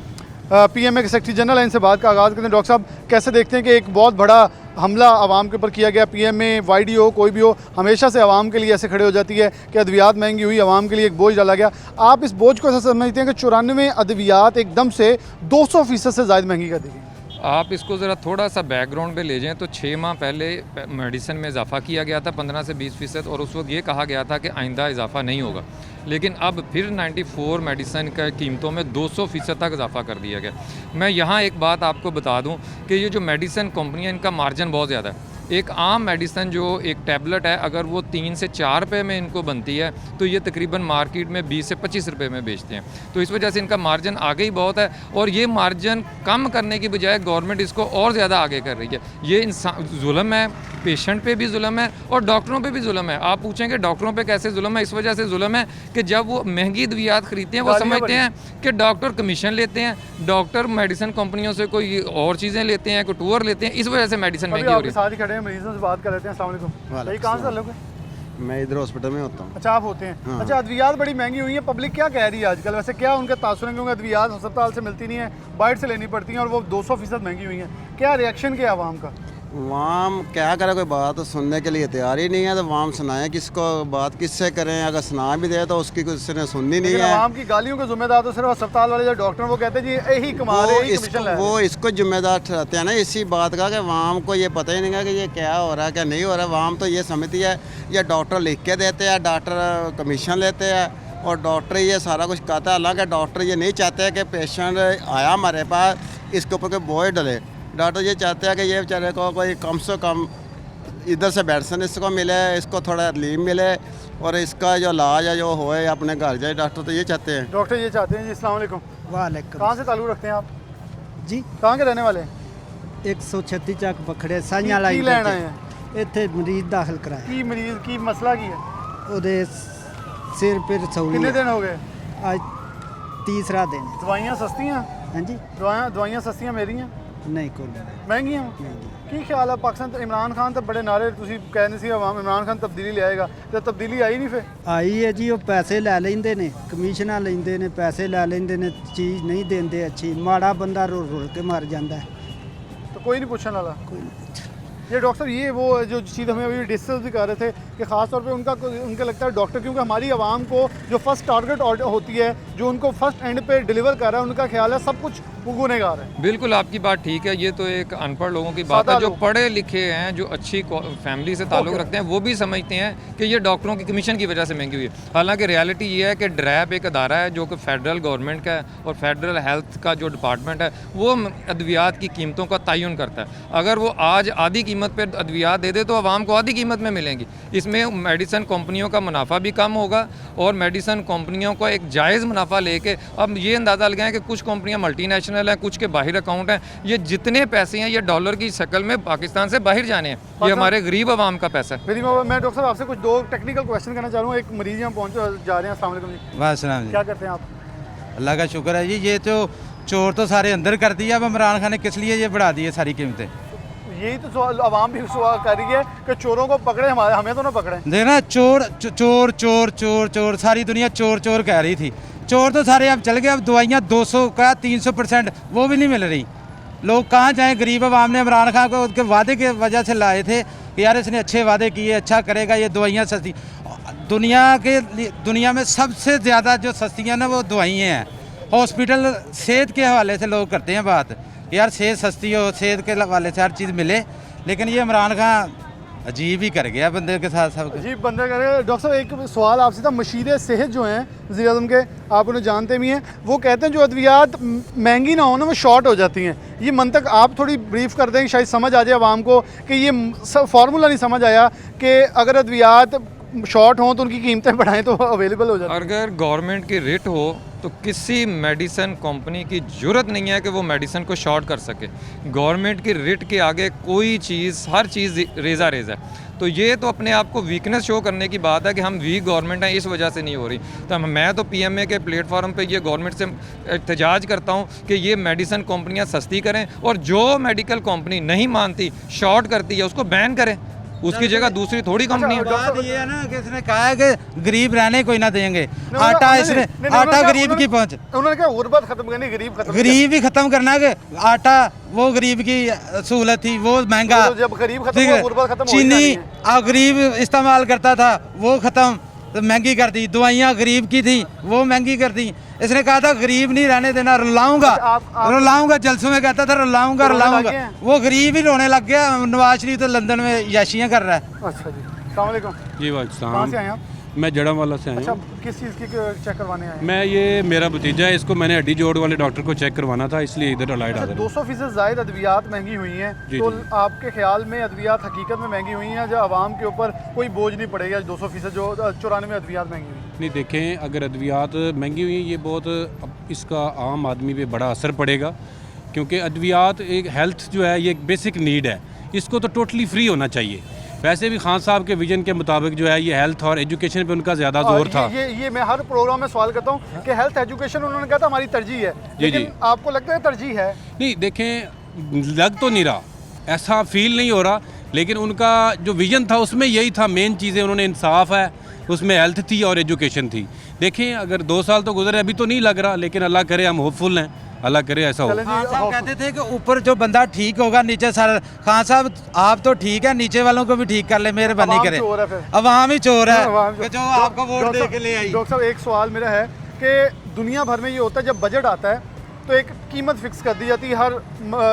PMA के सेक्रेटरी जनरल हैं, इनसे बात का आगाज़ करते हैं। डॉक्टर साहब, कैसे देखते हैं कि एक बहुत बड़ा हमला आवाम के ऊपर किया गया, PMA, YDO कोई भी हो, हमेशा से आवाम के लिए ऐसे खड़े हो जाती है कि अद्वियात महंगी हुई, आवाम के लिए एक बोझ डाला गया। आप इस बोझ को ऐसा समझते हैं कि 94 अद्वियात एकदम से 200% से ज़्यादा महंगी कर दी गई? आप इसको ज़रा थोड़ा सा बैकग्राउंड पे ले जाएं तो 6 माह पहले मेडिसिन में इजाफा किया गया था 15 से 20%, और उस वक्त ये कहा गया था कि आइंदा इजाफा नहीं होगा। लेकिन अब फिर 94 मेडिसिन का कीमतों में 200% तक इजाफा कर दिया गया। मैं यहाँ एक बात आपको बता दूँ कि ये जो मेडिसिन कंपनियाँ, इनका मार्जिन बहुत ज़्यादा है। एक आम मेडिसिन जो एक टैबलेट है अगर वो 3 से 4 रुपये में इनको बनती है तो ये तकरीबन मार्केट में 20 से 25 रुपये में बेचते हैं। तो इस वजह से इनका मार्जिन आगे ही बहुत है और ये मार्जिन कम करने की बजाय गवर्नमेंट इसको और ज़्यादा आगे कर रही है। ये इंसान जुल्म है, पेशेंट पे भी जुल्म है और डॉक्टरों पे भी जुल्म है। आप पूछेंगे डॉक्टरों पे कैसे जुल्म है? इस वजह से जुल्म है कि जब वो महंगी दवाइयात खरीदते हैं वो समझते हैं कि डॉक्टर कमीशन लेते हैं, डॉक्टर मेडिसिन कंपनियों से कोई और चीज़ें लेते हैं, कोई टूर लेते हैं, इस वजह से मेडिसिन महंगी हो रही है। साथ ही खड़े हैं, मरीजों से बात कर लेते हैं। अस्सलाम वालेकुम भाई, कहाँ से लोग? मैं इधर हॉस्पिटल में होता हूँ। अच्छा, आप होते हैं। अच्छा, अद्वियात बड़ी महंगी हुई है, पब्लिक क्या कह रही है आजकल? वैसे क्या उनके तासुर हैं? क्योंकि अद्वियात अस्पताल से मिलती नहीं है, बाहर से लेनी पड़ती हैं और वो 200% महंगी हुई हैं। क्या रिएक्शन क्या है आवाम का? वाम क्या करे, कोई बात सुनने के लिए तैयार ही नहीं है, तो वाम सुनाए किसको, बात किससे करें? अगर सुना भी दे तो उसकी किसी ने सुननी नहीं है। आवाम की गालियों के जिम्मेदार तो सिर्फ अस्पताल वाले जो डॉक्टर वो कहते हैं जी यही कमा रहे हैं, यही कमीशन ले रहे हैं। वो इसको जिम्मेदार ठहराते हैं ना इसी बात का कि वाम को ये पता ही नहीं है कि ये क्या हो रहा है क्या नहीं हो रहा है। वाम तो ये समझती है ये डॉक्टर लिख के देते हैं, डॉक्टर कमीशन लेते हैं और डॉक्टर ये सारा कुछ कहता है। हालांकि डॉक्टर ये नहीं चाहते कि पेशेंट आया हमारे पास इसके ऊपर कोई बोझ डले। डॉक्टर ये चाहते हैं कि ये बेचारे को कोई कम से कम इधर से मेडिसिन इसको मिले, इसको थोड़ा रिलीफ मिले और इसका जो इलाज है जो होए अपने घर जाए। डॉक्टर तो ये चाहते हैं। डॉक्टर ये चाहते हैं जी। अस्सलाम वालेकुम। वालेकुम। कहाँ से ताल्लुक़ रखते हैं आप जी? कहाँ के रहने वाले? 136 ਚੱਕ ਪਖੜੇ की ਸਾਈਆਂ ਲਾਈ ਲੈਣ ਆਏ हैं? ਇੱਥੇ ਮਰੀਜ਼ ਦਾਖਲ ਕਰਾਇਆ की मरीज की मसला की है? ਉਹਦੇ ਸਿਰ ਪੀੜ ਸੌਣੀ कितने दिन हो गए? ਅੱਜ ਤੀਸਰਾ ਦਿਨ ਹੈ। दवाइयाँ सस्ती हैं? ਹਾਂਜੀ दवाइयाँ सस्तियाँ मेरी हैं, ਨਹੀਂ ਕੋਈ महंगी हैं। की ख्याल है पाकिस्तान तो इमरान खान तो बड़े नारे ਤੁਸੀਂ कहने ਸੀ ਆਵਾਮ ਇਮਰਾਨ ਖਾਨ ਤਬਦੀਲੀ ਲਿਆਏਗਾ ਤੇ ਤਬਦੀਲੀ ਆਈ ਨਹੀਂ ਫਿਰ? ਆਈ ਹੈ ਜੀ, ਉਹ ਪੈਸੇ ਲੈ ਲੈਂਦੇ ਨੇ, ਕਮਿਸ਼ਨਾਂ ਲੈਂਦੇ ਨੇ, ਪੈਸੇ ਲੈ ਲੈਂਦੇ ਨੇ, ਚੀਜ਼ ਨਹੀਂ ਦਿੰਦੇ ਅੱਛੀ, ਮਾੜਾ ਬੰਦਾ ਰੁਲ ਰੁਲ ਕੇ ਮਰ ਜਾਂਦਾ ਹੈ। तो कोई नहीं पूछने वाला। ਕੋਈ ਨਹੀਂ। ये डॉक्टर ये वो जो चीज़ हमें अभी डिस्कस भी कर रहे थे कि ख़ास तौर पे उनका लगता है डॉक्टर, क्योंकि हमारी आवाम को जो फर्स्ट टारगेट होती है, जो उनको फर्स्ट एंड पे डिलीवर कर रहा है, उनका ख्याल है सब कुछ वो गुनहगार है। बिल्कुल आपकी बात ठीक है। ये तो एक अनपढ़ लोगों की बात है। जो पढ़े लिखे हैं, जो अच्छी फैमिली से ताल्लुक़ रखते हैं, वो भी समझते हैं कि ये डॉक्टरों की कमीशन की वजह से महंगी हुई है। हालांकि रियलिटी ये है कि ड्रैप एक अदारा है जो कि फेडरल गवर्नमेंट का है और फेडरल हेल्थ का जो डिपार्टमेंट है वो अद्वियात की कीमतों का तयन करता है। अगर वो आज आधी कीमत पर अद्वियात दे दे तो आवाम को आधी कीमत में मिलेंगी। इसमें मेडिसिन कंपनियों का मुनाफा भी कम होगा और मेडिसिन कंपनियों को एक जायज़ मुनाफा लेके, अब ये अंदाज़ा लगाएं कि कुछ कंपनियां मल्टीनेशनल हैं, कुछ के बाहर अकाउंट हैं, ये जितने पैसे हैं ये डॉलर की शक्ल में पाकिस्तान से बाहर जाने हैं, ये हमारे गरीब आवाम का पैसा है। मैं डॉक्टर साहब आपसे कुछ दो टेक्निकल क्वेश्चन करना चाह रहा हूँ। एक मरीज यहाँ पहुँच जा रहे हैं। अस्सलाम वालेकुम जी। वालेकुम जी। क्या करते हैं आप? अल्लाह का शुक्र है जी। ये तो चोर तो सारे अंदर कर दिया, अब इमरान खान ने किस लिए ये बढ़ा दी है सारी कीमतें? यही तो सवाल आवाम भी सवाल कर रही है कि चोरों को पकड़े, हमें तो ना पकड़े। देखना चोर चोर चोर चोर चोर सारी दुनिया चोर चोर कह रही थी। चोर तो सारे अब चल गए। अब दवाइयाँ 200 का 300% वो भी नहीं मिल रही। लोग कहाँ जाएँ? गरीब आवाम ने इमरान खान को उसके वादे की वजह से लाए थे कि यार इसने अच्छे वादे किए, अच्छा करेगा, ये दवाइयाँ सस्ती। दुनिया में सबसे ज़्यादा जो सस्ती हैं ना वो दवाइयाँ हैं। हॉस्पिटल सेहत के हवाले से लोग करते हैं बात, यार सेहत सस्ती हो, सेहत के हवाले से हर चीज़ मिले, लेकिन ये इमरान खान अजीब ही कर गया बंदे के साथ सब। अजीब बंदे कर गया। डॉक्टर साहब एक सवाल आपसे था, मशीर सेहत जो हैं वज़ीर आज़म के, आप उन्हें जानते भी हैं, वो कहते हैं जो अद्वियात महंगी ना हो ना वो शॉर्ट हो जाती हैं। ये मंतक आप थोड़ी ब्रीफ कर दें, शायद समझ आ जाए आवाम को कि ये फार्मूला नहीं समझ आया कि अगर अद्वियात शॉर्ट हों तो उनकी कीमतें बढ़ाएं तो अवेलेबल हो जाए। अगर गवर्नमेंट की रेट हो तो किसी मेडिसिन कंपनी की ज़रूरत नहीं है कि वो मेडिसिन को शॉर्ट कर सके। गवर्नमेंट की रेट के आगे कोई चीज़, हर चीज़ रेज़ा रेज़ा है। तो ये तो अपने आप को वीकनेस शो करने की बात है कि हम वीक गवर्नमेंट हैं, इस वजह से नहीं हो रही। तो मैं तो पीएमए के प्लेटफॉर्म पे ये गवर्नमेंट से एहतजाज करता हूँ कि ये मेडिसिन कंपनियाँ सस्ती करें और जो मेडिकल कंपनी नहीं मानती, शॉर्ट करती है, उसको बैन करें, उसकी जगह दूसरी थोड़ी कंपनी है। बात ये है ना कि इसने कहा है कि गरीब रहने कोई ना देंगे। आटा इसने आटा गरीब की पहुंच, उन्होंने कहा गुर्बत खत्म करनी, गरीब ही खत्म करना है। आटा वो गरीब की सहूलत थी, वो महंगा। जब गरीब खत्म हुआ गुर्बत खत्म हो चीनी गरीब इस्तेमाल करता था वो खत्म, तो महंगी कर दी। दवाइयाँ गरीब की थी वो महंगी कर दी। इसने कहा था गरीब नहीं रहने देना, रुलाऊंगा जलसों में कहता था रुलाऊंगा। वो गरीब ही रोने लग गया। नवाज शरीफ तो लंदन में याशियाँ कर रहा है। अच्छा जी। अस्सलाम वालेकुम जी कहाँ से आए आप? मैं जड़ावाला से आया अच्छा, हूँ। किस चीज़ की चेक करवाने आए हैं? मैं ये मेरा भतीजा है, इसको मैंने हड्डी जोड़ वाले डॉक्टर को चेक करवाना था, इसलिए इधर अलाइड आ अच्छा, गया। 200% ज़ायद अद्वियात महंगी हुई हैं, जी, तो जी। आपके ख्याल में अद्वियात हकीकत में महंगी हुई हैं, जो आवाम के ऊपर कोई बोझ नहीं पड़ेगा 200% जो 94 अद्वियात महंगी हुई? नहीं देखें, अगर अद्वियात महंगी हुई ये बहुत अब इसका आम आदमी पे बड़ा असर पड़ेगा, क्योंकि अद्वियात एक हेल्थ जो है ये एक बेसिक नीड है, इसको तो टोटली फ्री होना चाहिए। वैसे भी खान साहब के विजन के मुताबिक जो है ये हेल्थ और एजुकेशन पे उनका ज़्यादा जोर था। ये मैं हर प्रोग्राम में सवाल करता हूँ कि हेल्थ एजुकेशन उन्होंने कहा था हमारी तरजीह है, जी, लेकिन जी। आपको लगता है तरजीह है? नहीं देखें, लग तो नहीं रहा, ऐसा फील नहीं हो रहा, लेकिन उनका जो विजन था उसमें यही था, मेन चीज़ें उन्होंने इंसाफ है, उसमें हेल्थ थी और एजुकेशन थी। देखें अगर 2 साल तो गुजरे, अभी तो नहीं लग रहा, लेकिन अल्लाह करे हम होपफुल हैं, अल्लाह करे ऐसा हो। खान साहब कहते थे कि ऊपर जो बंदा ठीक होगा नीचे सारा, खान साहब आप तो ठीक है, नीचे वालों को भी ठीक कर ले, मेहरबानी करें। अब वहाँ ही चोर है कि जो आपको वोट दे के ले आई। डॉक्टर साहब, एक सवाल मेरा है कि दुनिया भर में ये होता है जब बजट आता है तो एक कीमत फिक्स कर दी जाती है हर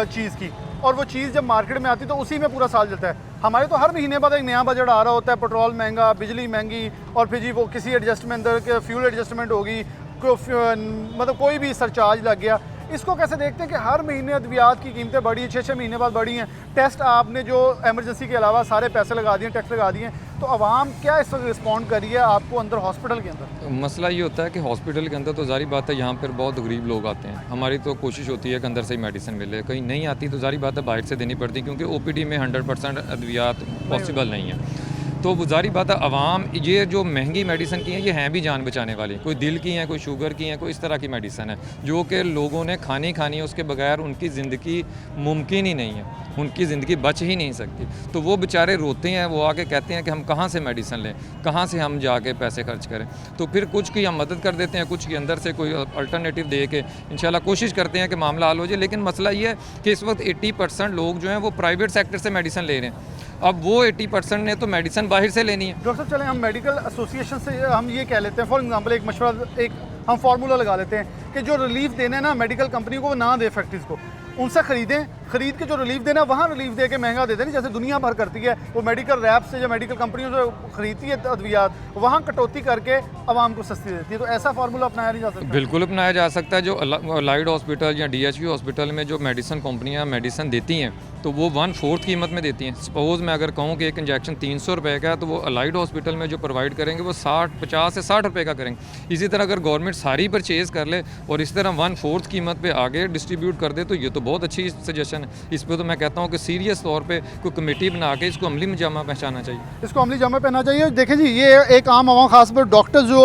चीज़ की, और वो चीज़ जब मार्केट में आती है तो उसी में पूरा साल चलता है। हमारे तो हर महीने बाद एक नया बजट आ रहा होता है, पेट्रोल महंगा, बिजली महंगी, और फिर जी वो किसी एडजस्टमेंट फ्यूल एडजस्टमेंट होगी, मतलब कोई भी सरचार्ज लग गया। इसको कैसे देखते हैं कि हर महीने अद्वियात की कीमतें बढ़ी, 6-6 महीने बाद बढ़ी हैं, टेस्ट आपने जो एमरजेंसी के अलावा सारे पैसे लगा दिए, टैक्स लगा दिए, तो आवाम क्या इस वक्त रिस्पॉन्ड कर रही है आपको अंदर हॉस्पिटल के अंदर? मसला ये होता है कि हॉस्पिटल के अंदर तो जारी बात है यहाँ पर बहुत गरीब लोग आते हैं, हमारी तो कोशिश होती है कि अंदर से ही मेडिसिन मिले, कहीं नहीं आती तो जारी बात है बाहर से देनी पड़ती, क्योंकि ओपीडी में 100% अद्वियात पॉसिबल नहीं है। तो वो जारी बात है अवाम ये जो महंगी मेडिसिन की हैं ये हैं भी जान बचाने वाली, कोई दिल की हैं, कोई शुगर की हैं, कोई इस तरह की मेडिसिन है जो कि लोगों ने खानी है, उसके बगैर उनकी ज़िंदगी मुमकिन ही नहीं है, उनकी ज़िंदगी बच ही नहीं सकती। तो वो बेचारे रोते हैं, वो आके कहते हैं कि हम कहाँ से मेडिसिन लें, कहाँ से हम जाके पैसे खर्च करें। तो फिर कुछ की हम मदद कर देते हैं, कुछ के अंदर से कोई अल्टरनेटिव दे के इंशाल्लाह कोशिश करते हैं कि मामला हल हो जाए। लेकिन मसला ये है कि इस वक्त 80% लोग जो हैं वो प्राइवेट सेक्टर से मेडिसिन ले रहे हैं। अब वो 80% ने तो मेडिसिन बाहर से लेनी है। डॉक्टर साहब, चलें हम मेडिकल एसोसिएशन से हम ये कह लेते हैं, फॉर एग्जांपल एक मशवरा, एक हम फार्मूला लगा लेते हैं कि जो रिलीफ देना है ना मेडिकल कंपनी को, वो ना दे फैक्ट्रीज को, उनसे ख़रीदें, ख़रीद के जो रिलीफ देना है वहाँ रिलीफ दे के महंगा दे दें, जैसे दुनिया भर करती है। वो मेडिकल रैप से या मेडिकल कंपनियों से ख़रीदती है अद्वियात, वहाँ कटौती करके आवाम को सस्ती देती है। तो ऐसा फार्मूला अपनाया नहीं जा सकता? बिल्कुल अपनाया जा सकता है। जो अलाइड हॉस्पिटल या DHV हॉस्पिटल में जो मेडिसिन कंपनियां मेडिसिन देती हैं तो वो 1/4 कीमत में देती हैं। सपोज़ मैं अगर कहूँ कि एक इंजेक्शन 300 रुपये का है तो वो अलाइड हॉस्पिटल में जो प्रोवाइड करेंगे वो 50 से 60 रुपये का करेंगे। इसी तरह अगर गवर्नमेंट सारी परचेज़ कर ले और इस तरह 1/4 कीमत पे आगे डिस्ट्रीब्यूट कर दे तो ये तो बहुत अच्छी सजेशन है। इस पर तो मैं कहता हूँ कि सीरियस तौर पे कोई कमेटी बना के इसको अमली में जामा पहचाना चाहिए, इसको अमली जामा पहना चाहिए। देखें जी, ये एक आम आवाम, खासकर डॉक्टर जो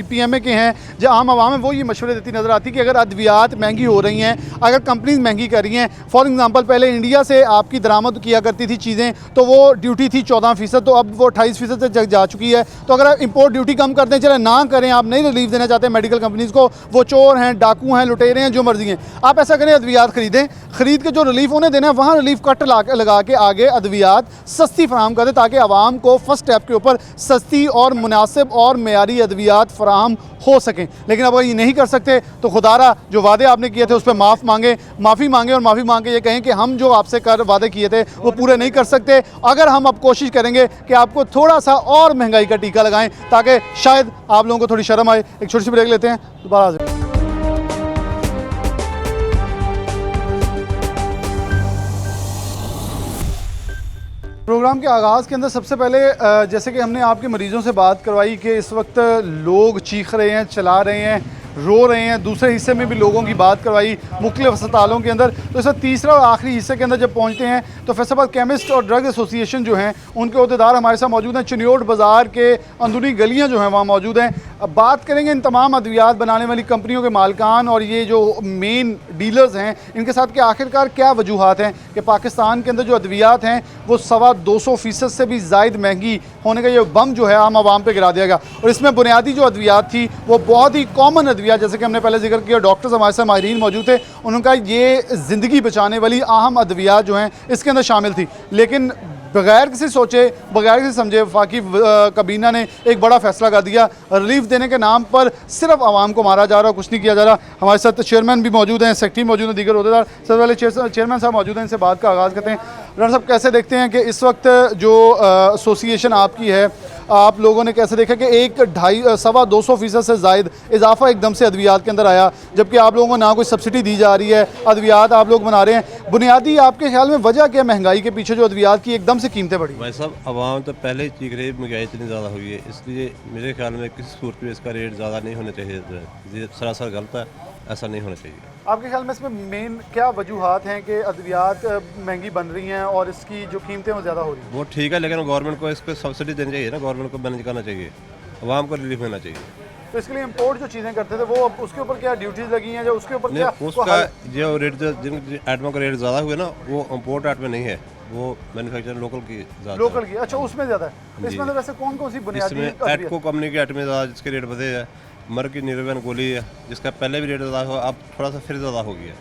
PMA के हैं, जो आम आवाम है, वो ये मशवरे देती नज़र आती है कि अगर अद्वियात महंगी हो रही हैं, अगर कंपनीज महंगी कर रही हैं, फॉर एग्जांपल पहले इंडिया से आपकी दरामद किया करती थी चीज़ें तो वो ड्यूटी थी 14%, तो अब वो 28% से जा चुकी है। तो अगर आप इम्पोर्ट ड्यूटी कम कर दें, चले ना करें, आप नहीं रिलीफ देना चाहते मेडिकल कंपनीज़ को, वो चोर हैं, डाकू हैं, लुटेरे हैं, जो मर्जी हैं, आप ऐसा करें, अद्वियात खरीदें, खरीद के जो रिलीफ उन्हें देना है वहाँ रिलीफ कट लगा के आगे अद्वियात सस्ती फराहम करें, ताकि आवाम को फर्स्ट स्टेप के ऊपर सस्ती और मुनासिब और मेयारी अद्वियात फराहम हो सकें। लेकिन अब अगर ये नहीं कर सकते तो खुदारा जो वादे आपने किए थे उस पर माफ़ी मांगे और माफ़ी मांग के ये कहें कि हम जो आपसे वादे किए थे वो पूरे नहीं कर सकते। अगर हम अब कोशिश करेंगे कि आपको थोड़ा सा और महंगाई का टीका लगाएं ताकि शायद आप लोगों को थोड़ी शर्म आए। एक छोटी सी ब्रेक लेते हैं, दोबारा आ जाए। प्रोग्राम के आगाज़ के अंदर सबसे पहले जैसे कि हमने आपके मरीज़ों से बात करवाई कि इस वक्त लोग चीख रहे हैं, चला रहे हैं, रो रहे हैं, दूसरे हिस्से में भी लोगों की बात करवाई मुख्तलिफ अस्पतालों के अंदर। तो इस तीसरा और आखिरी हिस्से के अंदर जब पहुंचते हैं तो फैसलाबाद केमिस्ट और ड्रग एसोसिएशन जो हैं उनके अहदेदार हमारे साथ मौजूद हैं। चिन्योट बाज़ार के अंदरूनी गलियां जो हैं वहाँ मौजूद हैं। अब बात करेंगे इन तमाम अद्वियात बनाने वाली कंपनियों के मालकान और ये जो मेन डीलर्स हैं इनके साथ कि आखिरकार क्या वजूहात हैं कि पाकिस्तान के अंदर जो अद्वियात हैं वो 225% से भी ज़ायद महंगी होने का ये बम जो है आम आवाम पे गिरा दिया गया। और इसमें बुनियादी जो अद्वियात थी वो बहुत ही कॉमन अद्वियात, जैसे कि हमने पहले जिक्र किया, डॉक्टर्स हमारे साथ माहिरीन मौजूद थे, उनका ये ज़िंदगी बचाने वाली अहम अद्वियात जो हैं इसके अंदर शामिल थी। लेकिन बगैर किसी सोचे, बगैर किसी समझे वफाकी काबीना ने एक बड़ा फैसला कर दिया। रिलीफ देने के नाम पर सिर्फ आवाम को मारा जा रहा है, कुछ नहीं किया जा रहा। हमारे साथ चेयरमैन भी मौजूद हैं, सेक्रेटरी मौजूद हैं, दीगर अहदेदार। सबसे पहले चेयरमैन साहब मौजूद हैं, इनसे बात का आगाज़ करते हैं। डॉक्टर साहब कैसे देखते हैं कि इस वक्त जो एसोसिएशन आपकी है, आप लोगों ने कैसे देखा कि 1.5-200% से ज़ायद इजाफा एकदम से अद्वियात के अंदर आया, जबकि आप लोगों को ना कोई सब्सिडी दी जा रही है, अद्वियात आप लोग बना रहे हैं। बुनियादी आपके ख्याल में वजह क्या है महंगाई के पीछे जो अद्वियात की एकदम से कीमतें बढ़ी? भाई साहब, आवाम तो पहले ही चीख रही है महंगाई इतनी ज़्यादा हुई है, इसलिए मेरे ख्याल में किसी सूरत में इसका रेट ज़्यादा नहीं होना चाहिए। ये सरासर गलत है, ऐसा नहीं होना चाहिए। आपके ख्याल में इसमें मेन क्या वजूहात हैं कि अद्वियात महंगी बन रही हैं और इसकी जो कीमतें वो ज़्यादा हो रही हैं? वो ठीक है, लेकिन गवर्नमेंट को इस पर सब्सिडी देनी चाहिए ना, गवर्नमेंट को मैनेज करना चाहिए, आवाम को रिलीफ मिलना चाहिए। तो इसके लिए इंपोर्ट जो चीज़ें करते थे वो उसके ऊपर क्या ड्यूटीज़ लगी हैं, जो उसके ऊपर क्या उसका जो रेट जिन आइटमों का रेट ज़्यादा हुए ना, वो इम्पोर्ट आइटम में नहीं है, वो मैन्युफैक्चर लोकल की ज़्यादा लोकल की। अच्छा, उसमें ज़्यादा है। इसमें तो वैसे कौन कौन सी बुनियादी इसमें एटको कंपनी की आइटमें ज़्यादा जिसके रेट बढ़े हैं, मर की निर्वन गोली है जिसका पहले भी रेट ज़्यादा हो, अब थोड़ा सा फिर ज़्यादा हो गया,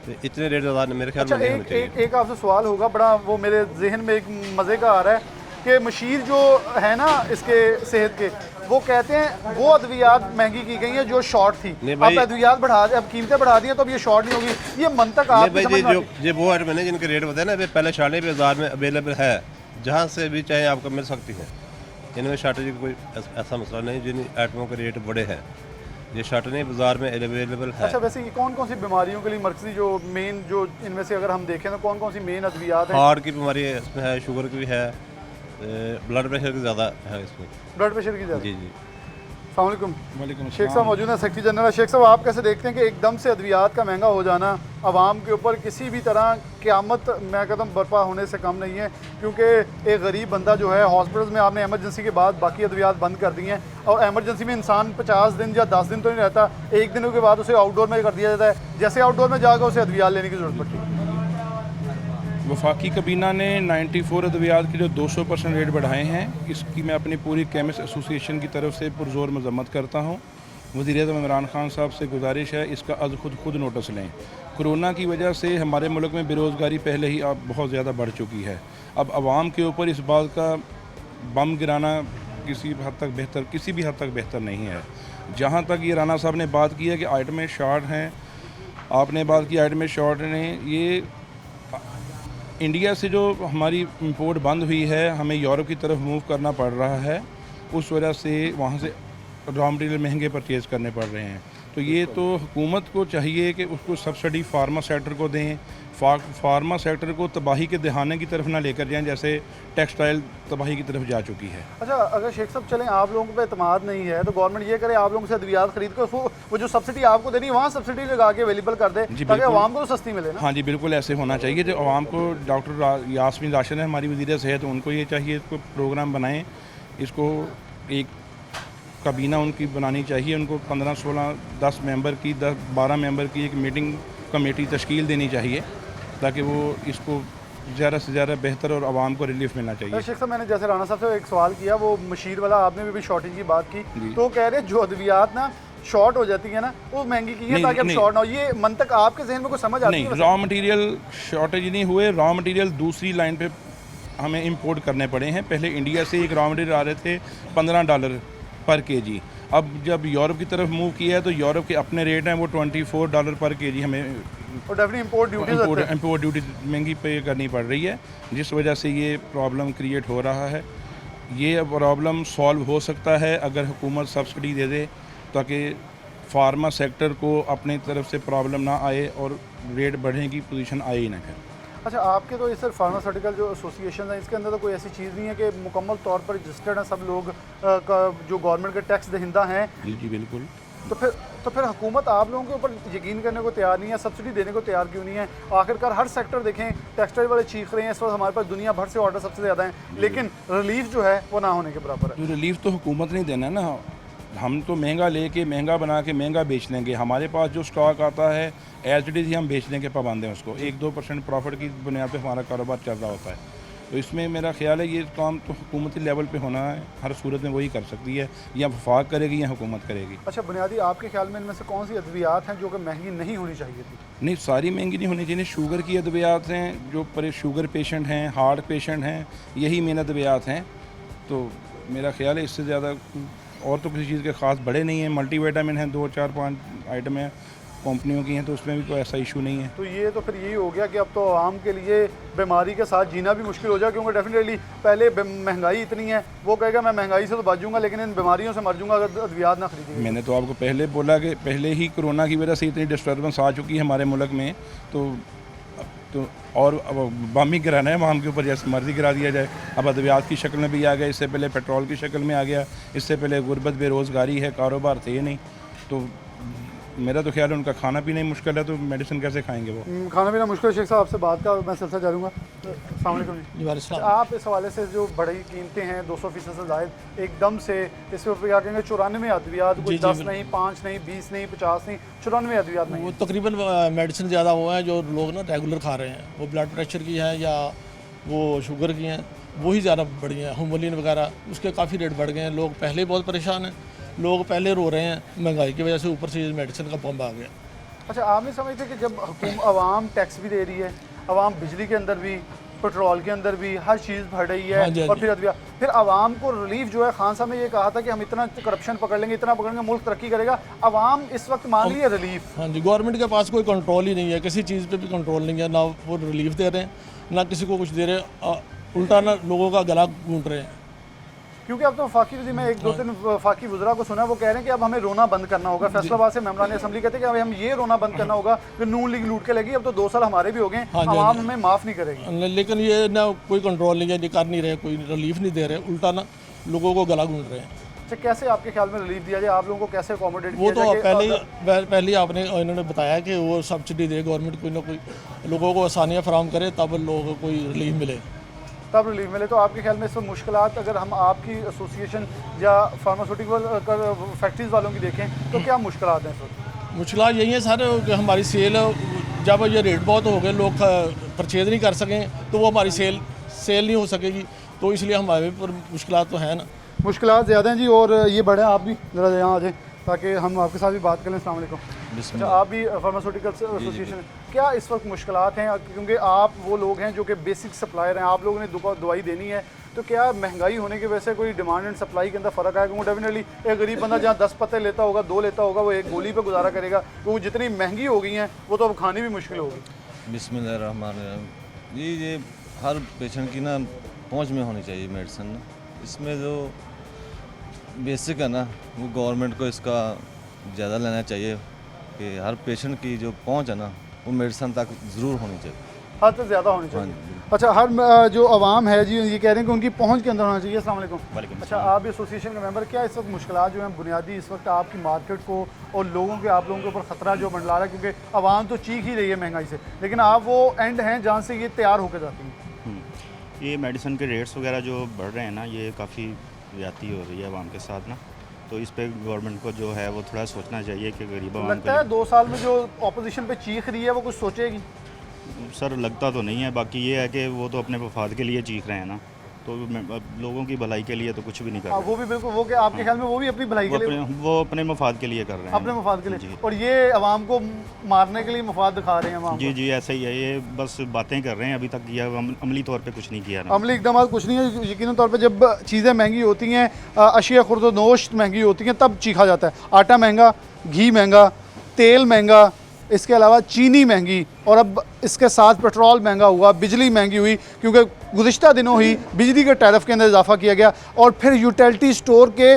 तो इतने रेट ज़्यादा मेरे ख्याल में नहीं होने चाहिए। एक आपसे सवाल होगा बड़ा, वो मेरे जहन में एक मज़े का आ रहा है कि मशीर जो है ना इसके सेहत के, वो कहते हैं वो अद्वियात महंगी की गई है जो शॉर्ट थी, अब अद्वियात बढ़ा अब कीमतें बढ़ा दी हैं तो अब ये शॉर्ट नहीं होगी। ये मंतक आप जो वो आइटम है जिनके रेट बताए ना, वे पहले शार्टेज बाजार में अवेलेबल है, जहाँ से भी चाहे आपको मिल सकती है। इनमें शार्टेज का कोई ऐसा मसला नहीं, जिन आइटमों के रेट बड़े हैं, ये शार्टेज बाजार में अवेलेबल है। अच्छा, वैसे ये कौन कौन सी बीमारियों के लिए मरकजी जो मेन जो इनमें से अगर हम देखें तो कौन कौन सी मेन अद्वियात हैं? हार्ट की बीमारी है इसमें, है शुगर की भी है, ब्लड प्रेशर की ज़्यादा है इसमें। ब्लड प्रेशर की ज़्यादा? जी जी। वालेकुम शेख साहब मौजूद हैं, सेक्रेटरी जनरल। शेख साहब, आप कैसे देखते हैं कि एकदम से अद्वियात का महंगा हो जाना आवाम के ऊपर किसी भी तरह क़यामत मैं कहता हूँ बर्पा होने से कम नहीं है, क्योंकि एक गरीब बंदा जो है हॉस्पिटल में आपने एमरजेंसी के बाद बाकी अद्वियात बंद कर दी हैं, और एमरजेंसी में इंसान 50 दिन या 10 दिन तो नहीं रहता, एक दिनों के बाद उसे आउटडोर में कर दिया जाता है, जैसे आउटडोर में जाकर उसे अद्वियात लेने की ज़रूरत पड़ती है। वफाकी काबीना ने 94 अद्वियात के जो 200% रेट बढ़ाए हैं, इसकी मैं अपनी पूरी केमिस्ट एसोसिएशन की तरफ से पुरजोर मजम्मत करता हूँ। वज़ीर-ए-आज़म इमरान खान साहब से गुजारिश है इसका आज खुद नोटिस लें। कोरोना की वजह से हमारे मुल्क में बेरोज़गारी पहले ही अब बहुत ज़्यादा बढ़ चुकी है, अब आवाम के ऊपर इस बात का बम गिराना किसी भी हद तक बेहतर नहीं है। जहाँ तक ये राना साहब ने बात की है कि आइटमें शॉर्ट हैं, आपने बात की आइटमें शॉर्ट ने, ये इंडिया से जो हमारी इंपोर्ट बंद हुई है, हमें यूरोप की तरफ मूव करना पड़ रहा है, उस वजह से वहाँ से रॉ मटेरियल महंगे परचेज़ करने पड़ रहे हैं। तो ये तो हुकूमत को चाहिए कि उसको सब्सिडी फार्मा सेक्टर को दें, फार्मा सेक्टर को तबाही के दहाने की तरफ ना लेकर जाएं जैसे टेक्सटाइल तबाही की तरफ जा चुकी है। अच्छा, अगर शेख साहब चलें आप लोगों पे एतमाद नहीं है तो गवर्नमेंट ये करे आप लोगों से अद्वियात खरीद कर वो जो सब्सिडी आपको देनी है वहाँ सब्सिडी लगा के अवेलेबल कर दे ताकि आवाम को तो सस्ती मिले ना। हाँ जी, बिल्कुल ऐसे होना चाहिए। जो आवाम को डॉक्टर यास्मीन राशिद है हमारी वज़ीर सेहत, उनको ये चाहिए इसको प्रोग्राम बनाएँ, इसको एक काबीना उनकी बनानी चाहिए, उनको 15, 16, 10 मेंबर की 12 मेंबर की एक मीटिंग कमेटी तश्कील देनी चाहिए ताकि वो इसको ज़्यादा से ज़्यादा बेहतर और आवाम को रिलीफ मिलना चाहिए। शेख साहब, मैंने जैसे राना साहब से एक सवाल किया, वो मशीर वाला आपने भी शॉर्टेज की बात की, तो कह रहे जो अद्वियात ना शॉर्ट हो जाती है ना वो महंगी की है ताकि अब शॉर्ट ना हो, ये मंतक आपके जहन में कोई समझ आती है? नहीं, रॉ मटेरियल शॉर्टेज नहीं हुए, रॉ मटेरियल दूसरी लाइन पे हमें इंपोर्ट करने पड़े हैं। पहले इंडिया से एक रॉ मटेरियल आ रहे थे $15 पर केजी, अब जब यूरोप की तरफ मूव किया है तो यूरोप के अपने रेट हैं, वो $24 पर केजी हमें इंपोर्ट ड्यूटी महंगी पे करनी पड़ रही है, जिस वजह से ये प्रॉब्लम क्रिएट हो रहा है। ये प्रॉब्लम सॉल्व हो सकता है अगर हुकूमत सब्सिडी दे दे ताकि फार्मा सेक्टर को अपनी तरफ से प्रॉब्लम ना आए और रेट बढ़ने की पोजीशन आए ही ना करें। अच्छा, आपके तो ये सर फार्मास्यूटिकल जो एसोसिएशन है इसके अंदर तो कोई ऐसी चीज़ नहीं है कि मुकम्मल तौर पर रजिस्टर्ड है सब लोग जो गवर्नमेंट के टैक्स दहिंदा हैं? जी बिल्कुल। तो फिर हुकूमत आप लोगों के ऊपर यकीन करने को तैयार नहीं है, सब्सिडी देने को तैयार क्यों नहीं है? आखिरकार हर सेक्टर देखें, टेक्सटाइल वाले चीख रहे हैं, इस वक्त हमारे पास दुनिया भर से ऑर्डर सबसे ज़्यादा हैं, लेकिन रिलीफ जो है वो ना होने के बराबर है। तो रिलीफ तो हुकूमत नहीं देना ना, हम तो महंगा लेके महंगा बना के महंगा बेच लेंगे। हमारे पास जो स्टॉक आता है एज इट इज़ ही हम बेचने के पाबंद हैं, उसको 1-2% प्रॉफिट की बुनियाद पे हमारा कारोबार चल रहा होता है। तो इसमें मेरा ख्याल है ये काम तो हुकूमती लेवल पे होना है, हर सूरत में वही कर सकती है, या वफाक करेगी या हुकूमत करेगी। अच्छा, बुनियादी आपके ख्याल में इनमें से कौन सी अद्वियात हैं जो कि महंगी नहीं होनी चाहिए थी? नहीं, सारी महंगी नहीं होनी चाहिए। शुगर की अद्वियात हैं, जो शुगर पेशेंट हैं, हार्ट पेशेंट हैं, यही मेन अद्वियात हैं। तो मेरा ख्याल है इससे ज़्यादा और तो किसी चीज़ के ख़ास बड़े नहीं हैं। मल्टीविटामिन हैं, 2, 4, 5 आइटम हैं, कंपनियों की हैं, तो उसमें भी कोई ऐसा इशू नहीं है। तो ये तो फिर यही हो गया कि अब तो आवाम के लिए बीमारी के साथ जीना भी मुश्किल हो जाए, क्योंकि डेफिनेटली पहले महंगाई इतनी है, वो कहेगा मैं महंगाई से तो बच जाऊंगा लेकिन इन बीमारियों से मर जाऊंगा अगर अद्वियात ना खरीदेंगे। मैंने तो आपको पहले बोला कि पहले ही कोरोना की वजह से इतनी डिस्टर्बेंस आ चुकी है हमारे मुल्क में, तो और अब बम ही गिराना है आवाम के ऊपर, जैसे मर्जी गिरा दिया जाए। अब अद्वियात की शक्ल में भी आ गया, इससे पहले पेट्रोल की शक्ल में आ गया, इससे पहले गुर्बत बेरोज़गारी है, कारोबार थे नहीं। तो मेरा तो ख्याल है उनका खाना पीना ही मुश्किल है, तो मेडिसिन कैसे खाएंगे वो? खाना पीना मुश्किल। शेख साहब आपसे बात का मैं सिलसिला चालूँगा। अस्सलाम वालेकुम जी। आप इस हवाले से जो बढ़ी कीमतें हैं 200% से ज़ायद एकदम से, इसके ऊपर क्या कहेंगे? 94 अद्वियात, कोई 10 नहीं, 5 नहीं, 20 नहीं, 50 नहीं, 94 अद्वियात नहीं। वो तकरीबन मेडिसिन ज़्यादा हुआ है जो लोग ना रेगुलर खा रहे हैं, वो ब्लड प्रेशर की हैं या वो शुगर की हैं, वही ज़्यादा बढ़ी हैं। होमोलिन वगैरह उसके काफ़ी रेट बढ़ गए हैं। लोग पहले बहुत परेशान हैं, लोग पहले रो रहे हैं महंगाई की वजह से, ऊपर से मेडिसिन का पंप आ गया। अच्छा, आप नहीं समझते कि जब आवाम टैक्स भी दे रही है, आवाम बिजली के अंदर भी, पेट्रोल के अंदर भी हर चीज़ बढ़ रही है, हाँ जी, और फिर आवाम को रिलीफ जो है, खान साहब ने ये कहा था कि हम इतना करप्शन पकड़ लेंगे, इतना पकड़ेंगे, मुल्क तरक्की करेगा। आवाम इस वक्त मांग रही है रिलीफ। हाँ जी, गवर्नमेंट के पास कोई कंट्रोल ही नहीं है, किसी चीज़ पे भी कंट्रोल नहीं है, ना वो रिलीफ दे रहे हैं, ना किसी को कुछ दे रहे हैं, उल्टा ना लोगों का गला घूंट रहे हैं। क्योंकि अब तो वफाकी वज़ीर, मैं 1-2-3 वफाकी वज़रा को सुना, वो कह रहे हैं कि अब हमें रोना बंद करना होगा। फैसलाबाद से मेंबरान असम्बली कहते हैं कि अब हम ये रोना बंद करना होगा कि नून लीग लूट के लगी, अब तो 2 साल हमारे भी हो गए, आवाम हमें माफ़ नहीं करेगी। लेकिन ये ना कोई कंट्रोल नहीं है, कर नहीं रहे, कोई रिलीफ नहीं दे रहे, उल्टा ना लोगों को गला घूंट रहे हैं। अच्छा, कैसे आपके ख्याल में रिलीफ दिया जाए? आप लोगों को कैसे अकोमोडेट वो किया तो जाए? पहले आपने इन्होंने बताया कि वो सब्सिडी दे गवर्नमेंट, कोई ना कोई लोगों को आसानियाँ फराहम करे, तब लोगों को कोई रिलीफ मिले, तब रिलीफ मिले। तो आपके ख्याल में इस मुश्किलात, अगर हम आपकी एसोसिएशन या फार्मास्यूटिकल फैक्ट्रीज़ वालों की देखें तो क्या मुश्किलात हैं इस वक्त? मुश्किलात यही है सर कि हमारी सेल, जब ये रेट बहुत हो गए, लोग परचेज़ नहीं कर सकें, तो वो हमारी सेल नहीं हो सकेगी, तो इसलिए हमारे पर मुश्किलात तो है ना। मुश्किलात ज़्यादा हैं जी। और ये बढ़े, आप भी ज़रा यहाँ आ जाए ताकि हम आपके साथ भी बात करें। अस्सलाम वालेकुम। अच्छा, आप भी फार्मास्यूटिकल एसोसिएशन, क्या इस वक्त मुश्किलात हैं? क्योंकि आप वो लोग हैं जो कि बेसिक सप्लायर हैं, आप लोगों ने दवाई देनी है, तो क्या महंगाई होने की वजह से कोई डिमांड एंड सप्लाई के अंदर फ़र्क आएगा? क्योंकि डेफिनेटली एक गरीब बंदा जहाँ 10 पत्ते लेता होगा, 2 लेता होगा, वो एक गोली पे गुजारा करेगा, क्योंकि जितनी महंगी हो गई हैं वो तो अब खानी भी मुश्किल होगी। बिस्मिल्लाहिर्रहमानिर्रहीम। ये हर पेशेंट की ना पहुँच में होनी चाहिए मेडिसिन ना, इसमें जो बेसिक है ना, वो गवर्नमेंट को इसका ज़्यादा लेना चाहिए कि हर पेशेंट की जो पहुंच है ना, वो मेडिसिन तक ज़रूर होनी चाहिए, हद से ज़्यादा होनी चाहिए। अच्छा, हर जो आवाम है जी, ये कह रहे हैं कि उनकी पहुंच के अंदर होना चाहिए। अस्सलाम वालेकुम। अच्छा, आप एसोसिएशन के मेंबर, क्या इस वक्त मुश्किलात जो हैं बुनियादी इस वक्त आपकी मार्केट को और आप लोगों के ऊपर ख़तरा जो मंडला रहा है, क्योंकि आवाम तो चीख ही रही है महंगाई से, लेकिन आप वो एंड हैं जहाँ से ये तैयार होकर जाती हैं? ये मेडिसिन के रेट्स वगैरह जो बढ़ रहे हैं ना, ये काफ़ी ज़्यादती हो रही है आवाम के साथ ना, तो इस पे गवर्नमेंट को जो है वो थोड़ा सोचना चाहिए कि गरीब आवाम लगता है 2 साल में जो ऑपोजिशन पे चीख रही है वो कुछ सोचेगी? सर लगता तो नहीं है, बाकी ये है कि वो तो अपने मफाद के लिए चीख रहे हैं ना, तो लोगों की भलाई के लिए तो कुछ भी नहीं कर रहे। वो भी बिल्कुल, वो क्या आपके ख्याल में वो भी अपनी भलाई के लिए, वो अपने मफाद के लिए कर रहे हैं, अपने मफाद के लिए, और ये आवाम को मारने के लिए मफाद दिखा रहे हैं? जी ऐसा ही है, ये बस बातें कर रहे हैं, अभी तक ये अमली तौर पे कुछ नहीं किया ना। अमली इकदाम कुछ नहीं है। यकीनन तौर पे जब चीज़ें महंगी होती हैं, अशिया खुर्द-ओ-नोश महंगी होती हैं, तब चीखा जाता है। आटा महंगा, घी महंगा, तेल महंगा, इसके अलावा चीनी महंगी, और अब इसके साथ पेट्रोल महंगा हुआ, बिजली महंगी हुई, क्योंकि गुज़िश्ता दिनों ही बिजली के टैरिफ के अंदर इजाफा किया गया, और फिर यूटिलिटी स्टोर के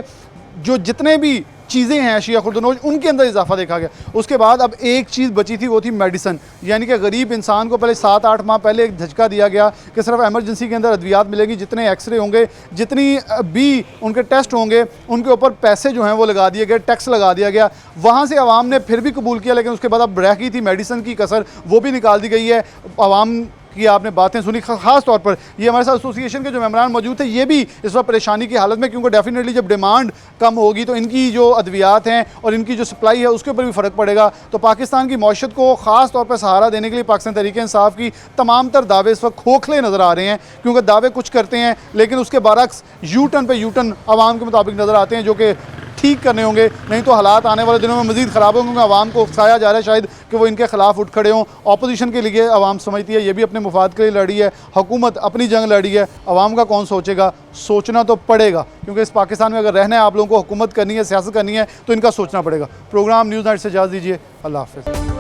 जो जितने भी चीज़ें हैं अशिया खुर्द-ओ-नोश, उनके अंदर इजाफा देखा गया। उसके बाद अब एक चीज़ बची थी, वो थी मेडिसन, यानी कि गरीब इंसान को पहले 7-8 माह पहले एक झटका दिया गया कि सिर्फ एमरजेंसी के अंदर अद्वियात मिलेगी, जितने एक्सरे होंगे, जितनी भी उनके टेस्ट होंगे, उनके ऊपर पैसे जो हैं वो लगा दिए गए, टैक्स लगा दिया गया। वहाँ से आवाम ने फिर भी कबूल किया, लेकिन उसके बाद अब रह गई थी मेडिसन की कसर, वो भी निकाल दी गई है। आवाम की आपने बातें सुनी, ख़ास तौर पर ये हमारे साथ एसोसिएशन के जो मेंबरान मौजूद थे, ये भी इस वक्त परेशानी की हालत में, क्योंकि डेफिनेटली जब डिमांड कम होगी तो इनकी जो अद्वियात हैं और इनकी जो सप्लाई है उसके ऊपर भी फ़र्क पड़ेगा। तो पाकिस्तान की मौशत को ख़ास तौर पर सहारा देने के लिए पाकिस्तान तहरीक इंसाफ की तमाम तर दावे इस वक्त खोखले नज़र आ रहे हैं, क्योंकि दावे कुछ करते हैं लेकिन उसके बरक्स यू टर्न पे यू टर्न आवाम के मुताबिक नज़र आते हैं, जो कि ठीक करने होंगे, नहीं तो हालात आने वाले दिनों में मज़ीद ख़राब होंगे। आवाम को उकसाया जा रहा है शायद कि वो इनके ख़िलाफ़ उठ खड़े हों। अपोजिशन के लिए आवाम समझती है ये भी अपने मुफाद के लिए लड़ी है, हुकूमत अपनी जंग लड़ी है, आवाम का कौन सोचेगा? सोचना तो पड़ेगा, क्योंकि इस पाकिस्तान में अगर रहना है, आप लोगों को हुकूमत करनी है, सियासत करनी है, तो इनका सोचना पड़ेगा। प्रोग्राम न्यूज़ नाइट से इजाज़त दीजिए, अल्लाह हाफ़िज़।